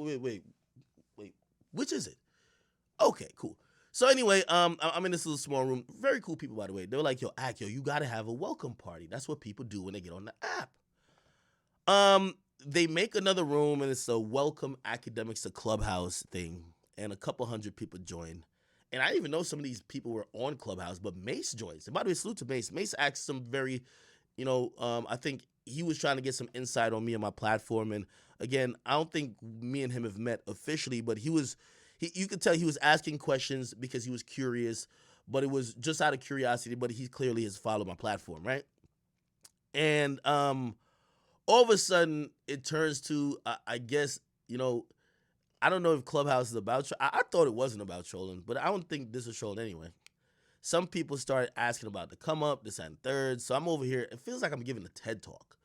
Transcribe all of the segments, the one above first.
wait. Which is it? Okay, cool. So anyway, I'm in this little small room. Very cool people, by the way. They were like, yo, you gotta have a welcome party. That's what people do when they get on the app. They make another room and it's a welcome academics to clubhouse thing, and a couple hundred people join. And I didn't even know some of these people were on Clubhouse, but Mace joins. And by the way, salute to Mace. Mace asked some very, I think he was trying to get some insight on me and my platform. And again, I don't think me and him have met officially, but you could tell he was asking questions because he was curious, but it was just out of curiosity. But he clearly has followed my platform, right? And all of a sudden, it turns to, I guess, I don't know if Clubhouse is about. I thought it wasn't about trolling, but I don't think this is trolling anyway. Some people started asking about the come up, this and third. So I'm over here. It feels like I'm giving a TED talk.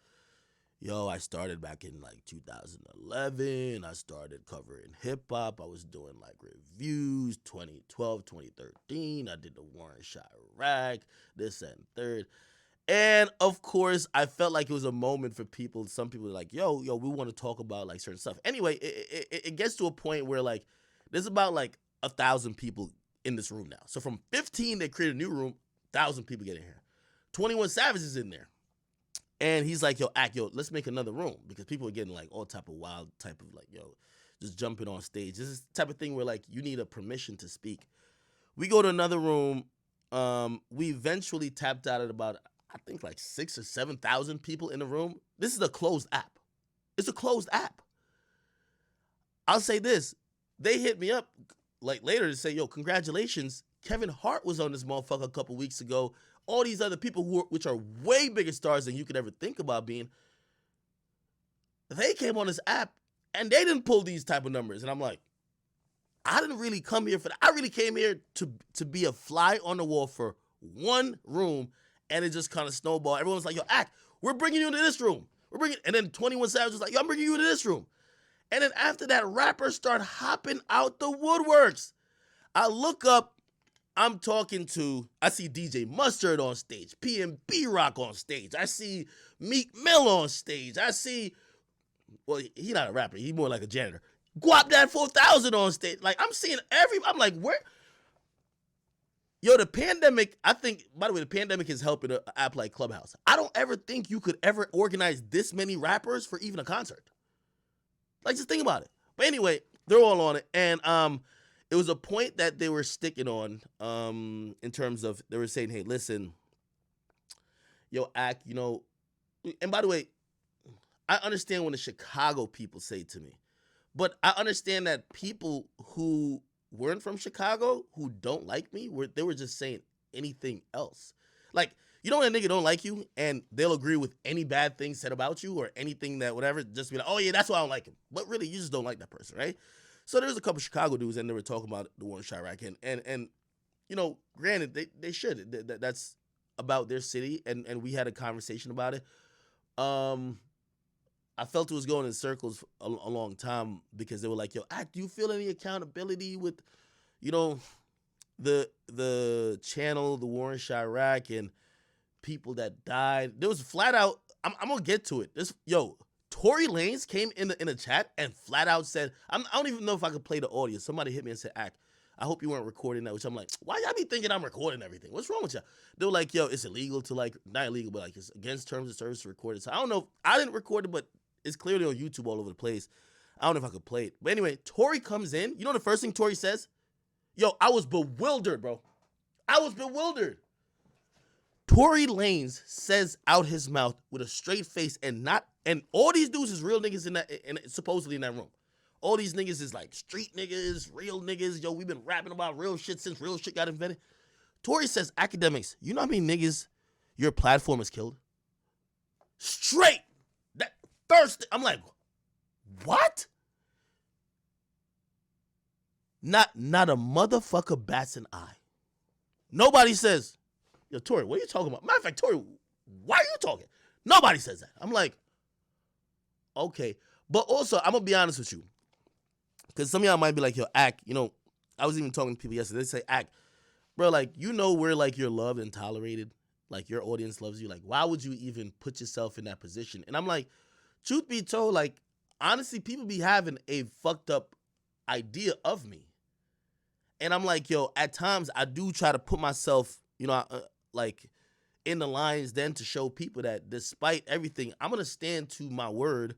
Yo, I started back in like 2011. I started covering hip hop. I was doing like reviews 2012, 2013. I did the Warren Chirac, this and third. And of course, I felt like it was a moment for people. Some people were like, yo, we want to talk about like certain stuff. Anyway, it gets to a point where like there's about like 1,000 people in this room now. So from 15, they created a new room, 1,000 people get in here. 21 Savage is in there. And he's like, yo, let's make another room, because people are getting like all type of wild type of like, yo, just jumping on stage. This is the type of thing where like you need a permission to speak. We go to another room. We eventually tapped out at about, I think like 6,000 or 7,000 people in the room. This is a closed app. It's a closed app. I'll say this. They hit me up like later to say, yo, congratulations. Kevin Hart was on this motherfucker a couple weeks ago. All these other people which are way bigger stars than you could ever think about being, they came on this app and they didn't pull these type of numbers. And I'm like, I didn't really come here for that. I really came here to be a fly on the wall for one room. And it just kind of snowballed. Everyone's like, yo, we're bringing you into this room. And then 21 Savage was like, yo, I'm bringing you into this room. And then after that, rappers start hopping out the woodworks. I look up, I see DJ Mustard on stage, PNB Rock on stage. I see Meek Mill on stage. Well, he's not a rapper. He's more like a janitor. Guap Dad 4000 on stage. Like, I'm seeing I'm like, where? Yo, the pandemic, I think, by the way, the pandemic is helping an app like Clubhouse. I don't ever think you could ever organize this many rappers for even a concert. Like, just think about it. But anyway, they're all on it. And it was a point that they were sticking on in terms of, they were saying, hey, listen, yo, and by the way, I understand when the Chicago people say to me, but I understand that people who weren't from Chicago, who don't like me, they were just saying anything else. Like, you know when a nigga don't like you and they'll agree with any bad thing said about you or anything that whatever, just be like, oh yeah, that's why I don't like him. But really, you just don't like that person, right? So there's a couple Chicago dudes and they were talking about the Warren Chirac and granted, they should. That's about their city, and we had a conversation about it. I felt it was going in circles a long time, because they were like, yo, do you feel any accountability with, the channel, the Warren Chirac, and people that died? There was flat out, I'm going to get to it. Tory Lanez came in the chat and flat out said, I don't even know if I could play the audio. Somebody hit me and said, I hope you weren't recording that, which I'm like, why y'all be thinking I'm recording everything? What's wrong with y'all? They were like, yo, it's illegal to like, not illegal, but like it's against terms of service to record it. So I don't know. I didn't record it, but it's clearly on YouTube all over the place. I don't know if I could play it. But anyway, Tory comes in. You know the first thing Tory says? Yo, I was bewildered, bro. I was bewildered. Tory Lanez says out his mouth with a straight face and all these dudes is real niggas supposedly in that room. All these niggas is like street niggas, real niggas. Yo, we've been rapping about real shit since real shit got invented. Tory says, Akademiks, you know how many niggas your platform has killed? Straight. That first, I'm like, what? Not a motherfucker bats an eye. Nobody says, yo, Tory, what are you talking about? Matter of fact, Tory, why are you talking? Nobody says that. I'm like, okay. But also, I'm going to be honest with you. Because some of y'all might be like, yo, Ak, I was even talking to people yesterday. They say, Ak, bro, like, where, like, you're loved and tolerated. Like, your audience loves you. Like, why would you even put yourself in that position? And I'm like, truth be told, like, honestly, people be having a fucked up idea of me. And I'm like, yo, at times I do try to put myself, like in the lines then to show people that despite everything, I'm going to stand to my word.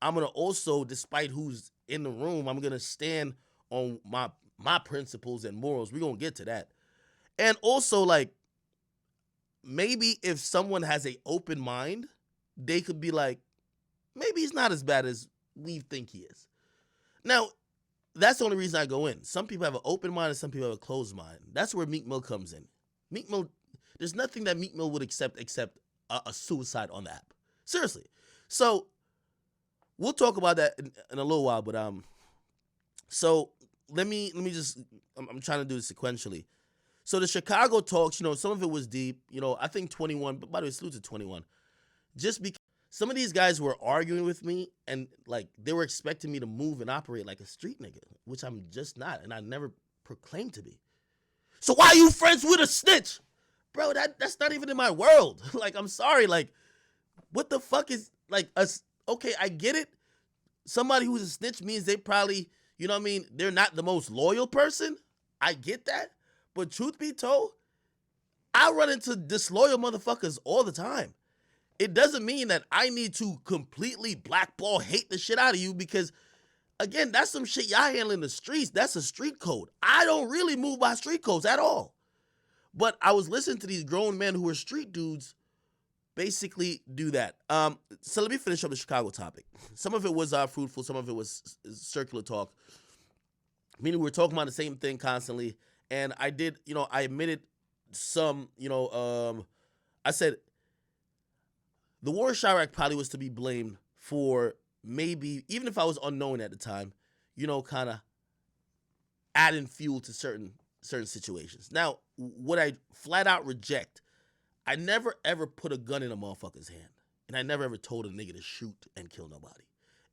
I'm going to also, despite who's in the room, I'm going to stand on my principles and morals. We're going to get to that. And also, like, maybe if someone has an open mind, they could be like, maybe he's not as bad as we think he is. Now, that's the only reason I go in. Some people have an open mind and some people have a closed mind. That's where Meek Mill comes in. Meek Mill, there's nothing that Meek Mill would accept except a suicide on the app. Seriously. So we'll talk about that in a little while. But so let me just, I'm trying to do it sequentially. So the Chicago talks, some of it was deep. I think 21. But by the way, salute to 21. Just because some of these guys were arguing with me and like they were expecting me to move and operate like a street nigga, which I'm just not, and I never proclaimed to be. So why are you friends with a snitch? Bro, that's not even in my world. Like, I'm sorry, like, what the fuck is, like, us? Okay, I get it. Somebody who's a snitch means they probably, they're not the most loyal person. I get that. But truth be told, I run into disloyal motherfuckers all the time. It doesn't mean that I need to completely blackball, hate the shit out of you because, again, that's some shit y'all handle in the streets. That's a street code. I don't really move by street codes at all. But I was listening to these grown men who are street dudes basically do that. So let me finish up the Chicago topic. Some of it was fruitful. Some of it was circular talk. Meaning we were talking about the same thing constantly. And I did, I admitted some, I said, the war in Chirac probably was to be blamed for maybe, even if I was unknown at the time, kind of adding fuel to certain situations. Now, what I flat out reject, I never ever put a gun in a motherfucker's hand. And I never ever told a nigga to shoot and kill nobody.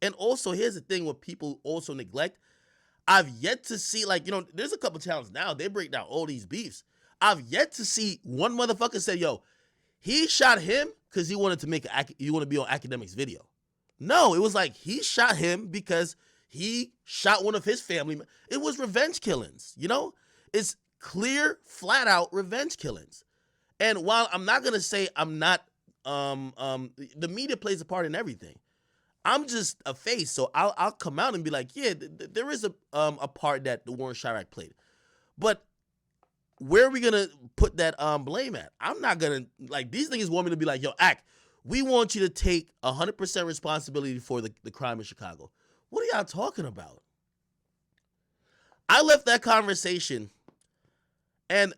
And also, here's the thing what people also neglect. I've yet to see, like, there's a couple channels now, they break down all these beefs. I've yet to see one motherfucker say, yo, he shot him because he wanted to be on Akademiks' video. No, it was like he shot him because he shot one of his family. It was revenge killings, It's clear, flat out revenge killings. And while I'm not going to say I'm not, the media plays a part in everything. I'm just a face, so I'll come out and be like, yeah, there is a part that the war in Chirac played. But where are we going to put that blame at? I'm not going to, like, these niggas want me to be like, yo, Ak, we want you to take 100% responsibility for the crime in Chicago. What are y'all talking about? I left that conversation, and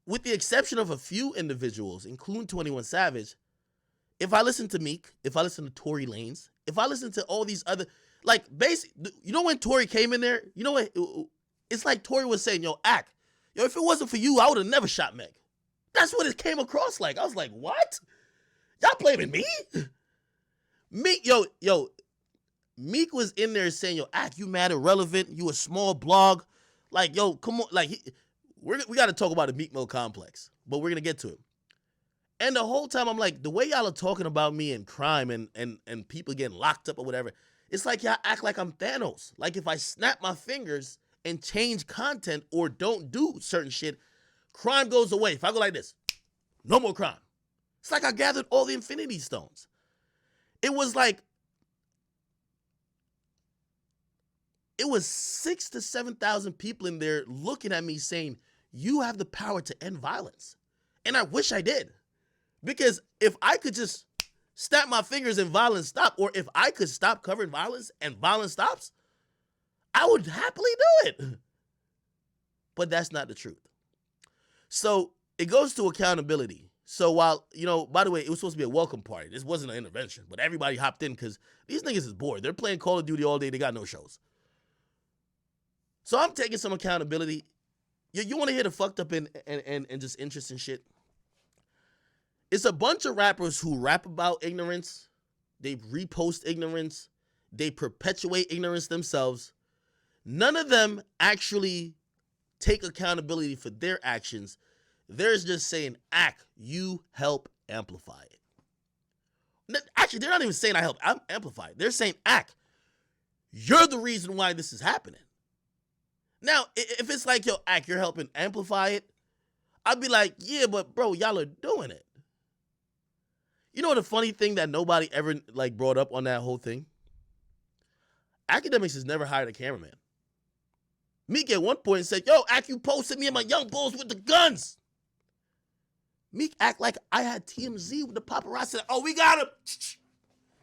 with the exception of a few individuals, including 21 Savage, if I listen to Meek, if I listen to Tory Lanez, if I listen to all these other, like, basically, when Tory came in there, what? It's like Tory was saying, yo, Ak, if it wasn't for you, I would have never shot Meg. That's what it came across like. I was like, what? Y'all blaming me? Meek, Meek was in there saying, yo, Ak, you mad irrelevant. You a small blog. Like, yo, come on. Like, we got to talk about the Meek Mill complex, but we're going to get to it. And the whole time I'm like, the way y'all are talking about me and crime and people getting locked up or whatever, it's like y'all act like I'm Thanos. Like if I snap my fingers and change content or don't do certain shit, crime goes away. If I go like this, no more crime. It's like I gathered all the Infinity Stones. It was 6,000 to 7,000 people in there looking at me saying, you have the power to end violence. And I wish I did. Because if I could just snap my fingers and violence stop, or if I could stop covering violence and violence stops, I would happily do it. But that's not the truth. So it goes to accountability. So while, by the way, it was supposed to be a welcome party. This wasn't an intervention, but everybody hopped in because these niggas is bored. They're playing Call of Duty all day. They got no shows. So I'm taking some accountability. You want to hear the fucked up and just interesting shit? It's a bunch of rappers who rap about ignorance. They repost ignorance. They perpetuate ignorance themselves. None of them actually take accountability for their actions. They're just saying, Ak, you help amplify it. Actually, they're not even saying I help amplify it. They're saying, Ak, you're the reason why this is happening. Now, if it's like, yo, Ak, you're helping amplify it, I'd be like, yeah, but bro, y'all are doing it. You know the funny thing that nobody ever like brought up on that whole thing? Akademiks has never hired a cameraman. Meek at one point said, yo, Ak, you posted me and my young bulls with the guns. Meek act like I had TMZ with the paparazzi. Oh, we got him.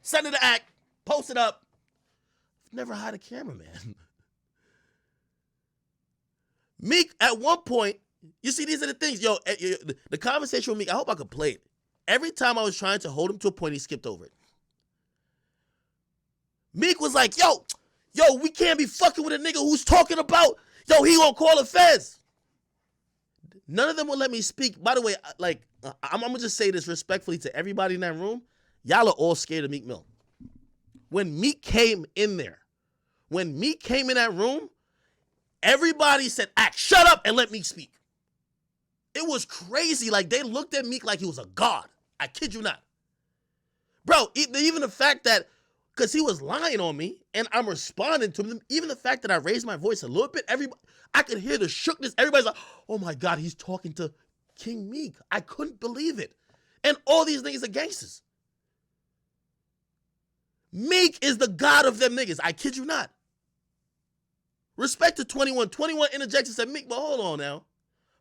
Send it to Ak. Post it up. Never hired a cameraman. Meek, at one point, you see, these are the things. Yo, the conversation with Meek, I hope I could play it. Every time I was trying to hold him to a point, he skipped over it. Meek was like, yo, we can't be fucking with a nigga who's talking about, yo, he gonna call the feds. None of them will let me speak. By the way, like, I'm gonna just say this respectfully to everybody in that room. Y'all are all scared of Meek Mill. When Meek came in there, when Meek came in that room, everybody said, Ak, shut up and let Meek speak. It was crazy. Like, they looked at Meek like he was a god. I kid you not. Bro, even the fact that, because he was lying on me and I'm responding to him, even the fact that I raised my voice a little bit, I could hear the shookness. Everybody's like, oh my God, he's talking to King Meek. I couldn't believe it. And all these niggas are gangsters. Meek is the god of them niggas. I kid you not. Respect to 21. 21 interjects and said, Meek, but hold on now.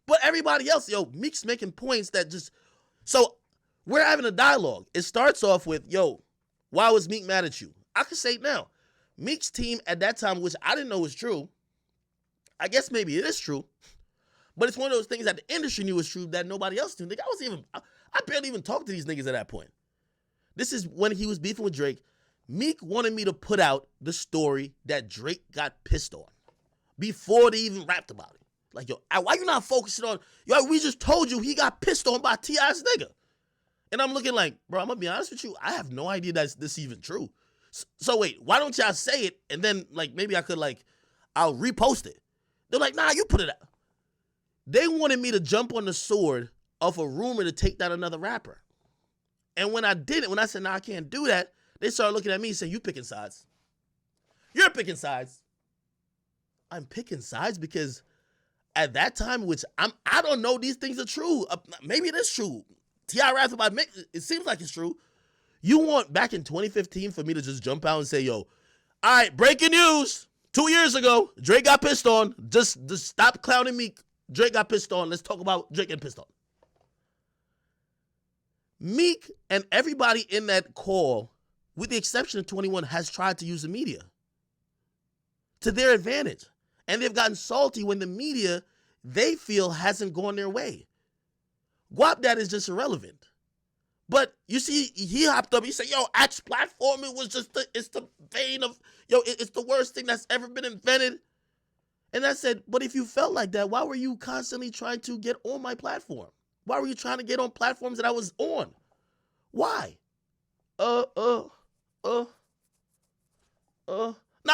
But everybody else, yo, Meek's making points that just... So, we're having a dialogue. It starts off with, yo, why was Meek mad at you? I can say it now. Meek's team at that time, which I didn't know was true, I guess maybe it is true, but it's one of those things that the industry knew was true that nobody else knew. I barely even talked to these niggas at that point. This is when he was beefing with Drake. Meek wanted me to put out the story that Drake got pissed on before they even rapped about it. Like, yo, why you not focusing on, yo, we just told you he got pissed on by T.I.'s nigga. And I'm looking like, bro, I'm going to be honest with you, I have no idea that this is even true. So wait, why don't y'all say it, and then, like, maybe I could, like, I'll repost it. They're like, nah, you put it out. They wanted me to jump on the sword of a rumor to take down another rapper. And when I did it, when I said, nah, I can't do that, they started looking at me and saying, you picking sides. You're picking sides. I'm picking sides because at that time, which I don't know these things are true. Maybe it is true. T.I. raps about Meek, it seems like it's true. You want back in 2015 for me to just jump out and say, yo, all right, breaking news. 2 years ago, Drake got pissed on. Just stop clowning Meek. Drake got pissed on. Let's talk about Drake getting pissed on. Meek and everybody in that call, with the exception of 21, has tried to use the media to their advantage. And they've gotten salty when the media, they feel, hasn't gone their way. Guap Dad is just irrelevant. But you see, he hopped up, he said, yo, Ak's platform, it was just it's the vein of, yo, it's the worst thing that's ever been invented. And I said, but if you felt like that, why were you constantly trying to get on my platform? Why were you trying to get on platforms that I was on? Why? Nah,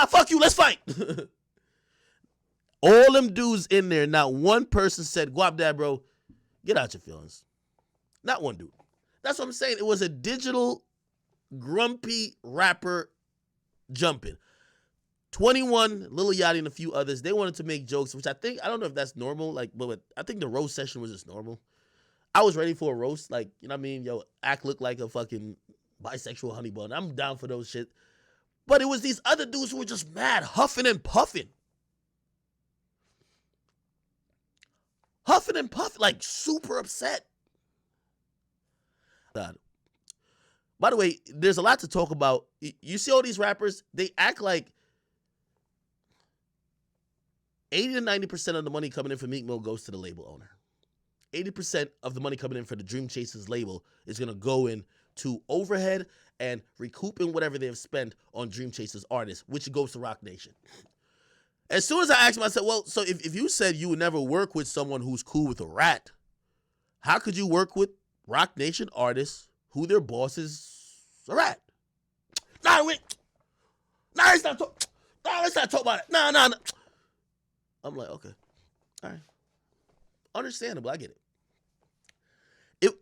fuck you, let's fight. All them dudes in there, not one person said, Guap Dad, bro, get out your feelings. Not one dude. That's what I'm saying. It was a digital, grumpy rapper jumping. 21, Lil Yachty, and a few others, they wanted to make jokes, which I don't know if that's normal, like, but I think the roast session was just normal. I was ready for a roast, like, you know what I mean? Yo, Ak looked like a fucking bisexual honey bun. I'm down for those shit. But it was these other dudes who were just mad, huffing and puffing. Huffing and puffing, like super upset. By the way, there's a lot to talk about. You see all these rappers, they act like 80 to 90% of the money coming in for Meek Mill goes to the label owner. 80% of the money coming in for the Dream Chasers label is going to go in to overhead and recouping whatever they've spent on Dream Chasers artists, which goes to Roc Nation. As soon as I asked him, I said, well, so if you said you would never work with someone who's cool with a rat, how could you work with Roc Nation artists who their boss is a rat? Let's not talk about it. No. I'm like, okay. All right. Understandable. I get it.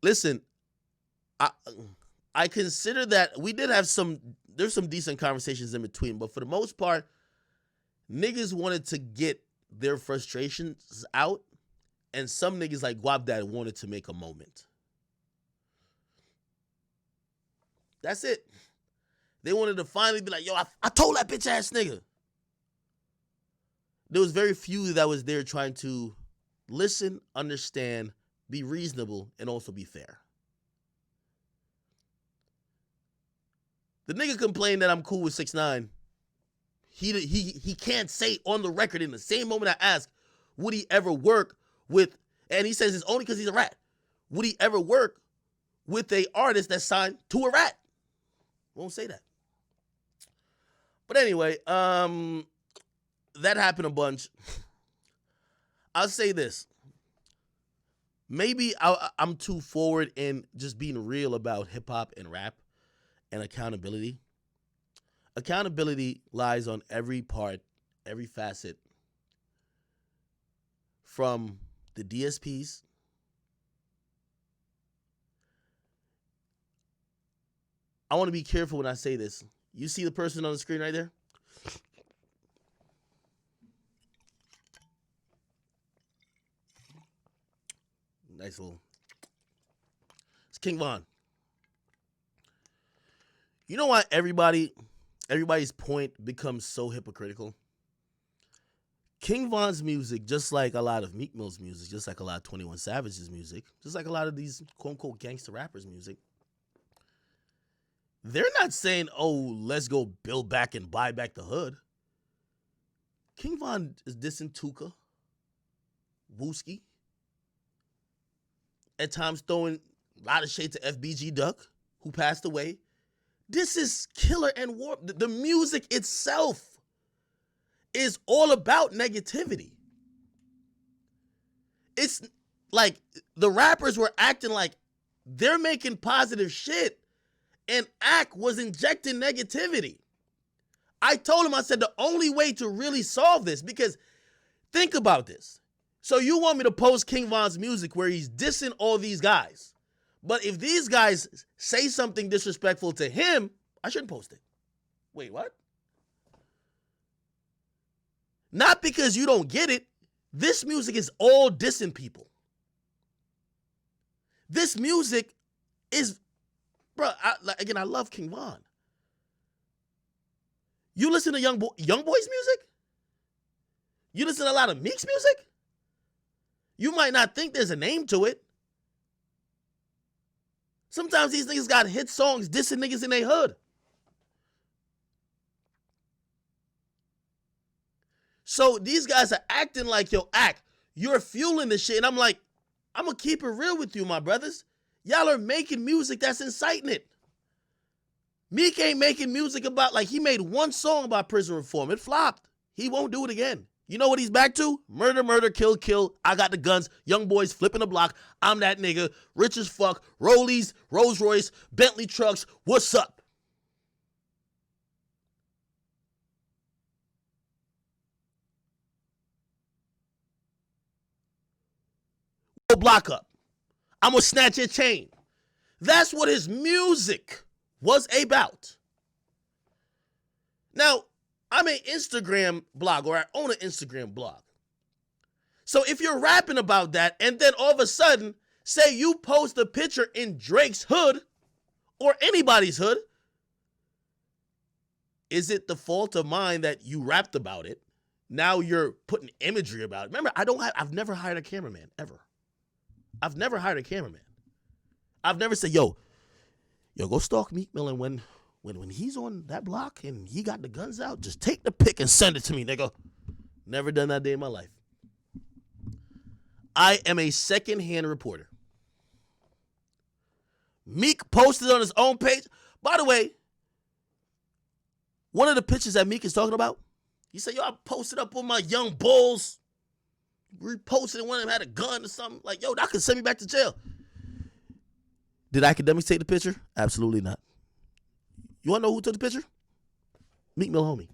listen, I I consider that we did have there's some decent conversations in between, but for the most part, niggas wanted to get their frustrations out, and some niggas like Guap Dad wanted to make a moment. That's it. They wanted to finally be like, yo, I told that bitch ass nigga. There was very few that was there trying to listen, understand, be reasonable, and also be fair. The nigga complained that I'm cool with 6ix9ine. He can't say on the record in the same moment I ask, would he ever work with, and he says it's only because he's a rat. Would he ever work with a artist that's signed to a rat? Won't say that. But anyway, that happened a bunch. I'll say this. Maybe I'm too forward in just being real about hip hop and rap and accountability. Accountability lies on every part, every facet, from the DSPs, I want to be careful when I say this. You see the person on the screen right there? Nice little. It's King Von. You know why everybody's point becomes so hypocritical? King Von's music, just like a lot of Meek Mill's music, just like a lot of 21 Savage's music, just like a lot of these quote-unquote gangster rappers' music, they're not saying, oh, let's go build back and buy back the hood. King Von is dissing Tuka, Wooski, at times throwing a lot of shade to FBG Duck, who passed away. This is killer and war. The music itself is all about negativity. It's like the rappers were acting like they're making positive shit, and Ak was injecting negativity. I told him, I said, the only way to really solve this, because think about this. So you want me to post King Von's music where he's dissing all these guys, but if these guys say something disrespectful to him, I shouldn't post it. Wait, what? Not because you don't get it. This music is all dissing people. This music is, bro, I love King Von. You listen to Young Boy's music? You listen to a lot of Meek's music? You might not think there's a name to it. Sometimes these niggas got hit songs dissing niggas in their hood. So these guys are acting like, yo, Ak, you're fueling this shit. And I'm like, I'm going to keep it real with you, my brothers. Y'all are making music that's inciting it. Meek ain't making music about, like, he made one song about prison reform. It flopped. He won't do it again. You know what he's back to? Murder, murder, kill, kill. I got the guns. Young boys flipping the block. I'm that nigga. Rich as fuck. Rollies, Rolls Royce, Bentley trucks. What's up? Block up. I'm gonna snatch your chain. That's what his music was about. Now, I'm an Instagram blog, or I own an Instagram blog. So if you're rapping about that, and then all of a sudden, say you post a picture in Drake's hood, or anybody's hood, is it the fault of mine that you rapped about it? Now you're putting imagery about it. Remember, I've never hired a cameraman, ever. I've never hired a cameraman. I've never said, yo, go stalk Meek Mill, and when he's on that block and he got the guns out, just take the pic and send it to me, nigga. Never done that day in my life. I am a secondhand reporter. Meek posted on his own page. By the way, one of the pictures that Meek is talking about, he said, yo, I posted up on my young bulls. Reposted, and one of them had a gun or something. Like, yo, that could send me back to jail. Did Akademiks take the picture? Absolutely not. You want to know who took the picture? Meek Mill homie.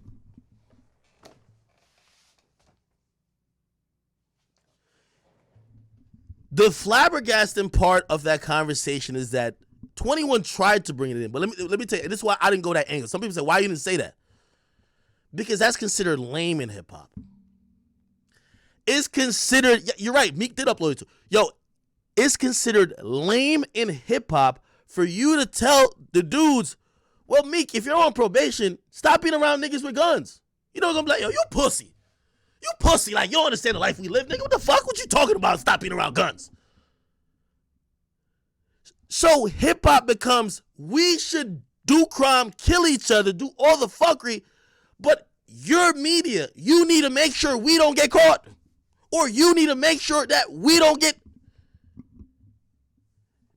The flabbergasting part of that conversation is that 21 tried to bring it in, but let me tell you, this is why I didn't go that angle. Some people say, why you didn't say that? Because that's considered lame in hip hop. It's considered, you're right, Meek did upload it too. Yo, it's considered lame in hip hop for you to tell the dudes, well, Meek, if you're on probation, stop being around niggas with guns. You know what I'm like? Yo, you pussy. You pussy. Like, you don't understand the life we live, nigga. What the fuck? What you talking about? Stop being around guns. So hip hop becomes, we should do crime, kill each other, do all the fuckery, but your media, you need to make sure we don't get caught. Or you need to make sure that we don't get.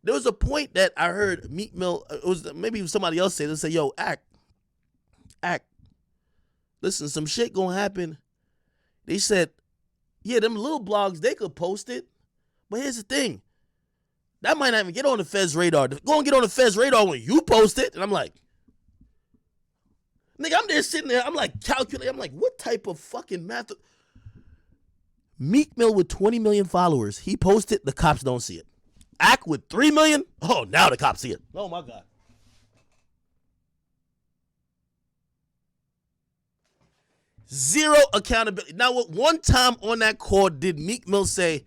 There was a point that I heard Meek Mill, maybe somebody else say, they say, yo, act. Listen, some shit gonna happen. They said, yeah, them little blogs, they could post it. But here's the thing. That might not even get on the Feds radar. Go and get on the Feds radar when you post it. And I'm like, nigga, I'm there sitting there. I'm like calculating. I'm like, what type of fucking math? Meek Mill with 20 million followers. He posted, the cops don't see it. Act with 3 million. Oh, now the cops see it. Oh, my God. Zero accountability. Now, one time on that call, did Meek Mill say,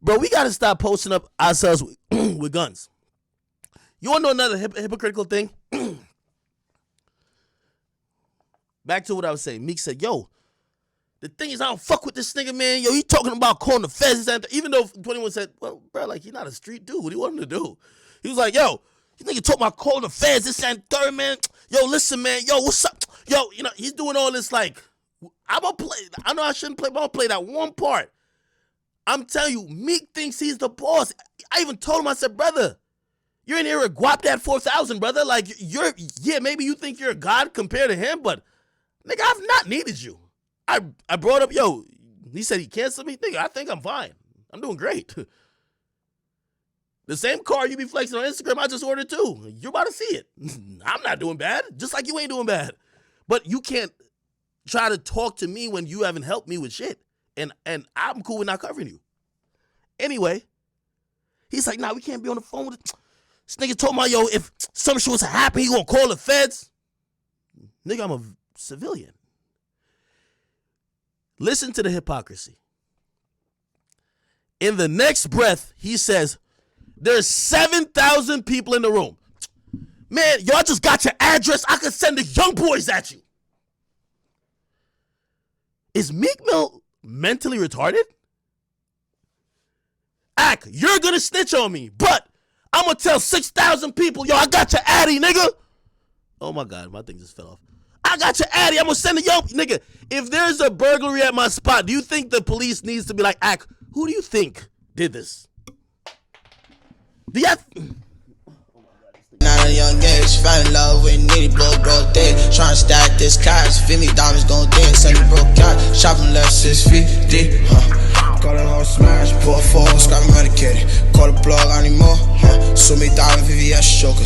bro, we got to stop posting up ourselves with guns. You want to know another hypocritical thing? Back to what I was saying. Meek said, yo, the thing is, I don't fuck with this nigga, man. Yo, he talking about calling the feds. Even though 21 said, well, bro, like, he's not a street dude. What do you want him to do? He was like, yo, you nigga talking about calling the feds, this and third, man. Yo, listen, man. Yo, what's up? Yo, you know, he's doing all this, like, I'm going to play. I know I shouldn't play, but I'm going to play that one part. I'm telling you, Meek thinks he's the boss. I even told him, I said, brother, you're in here with Guap that 4,000, brother. Like, yeah, maybe you think you're a god compared to him, but, nigga, I've not needed you. I brought up, yo, he said he canceled me. Nigga, I think I'm fine. I'm doing great. The same car you be flexing on Instagram, I just ordered too. You're about to see it. I'm not doing bad, just like you ain't doing bad. But you can't try to talk to me when you haven't helped me with shit. And I'm cool with not covering you. Anyway, he's like, nah, we can't be on the phone with it. This nigga told me, yo, if some shit was to happen, he gonna call the feds. Nigga, I'm a civilian. Listen to the hypocrisy. In the next breath, he says, there's 7,000 people in the room. Man, yo, I just got your address. I could send the young boys at you. Is Meek Mill mentally retarded? Ack, you're gonna snitch on me, but I'm gonna tell 6,000 people, yo, I got your addy, nigga. Oh my God, my thing just fell off. I got your addy. I'm gonna send a young nigga. If there's a burglary at my spot, do you think the police needs to be like, Ack, who do you think did this? Do you have... Not a young age, fell in love with nitty broke day. Trying to stack this cash, feel me, diamonds gon' dance. Sunny broke cash, shopping left 6 feet deep, Call it whole smash, pour a four, scrap medicated. Call the plug anymore, So me diamond VVS choker.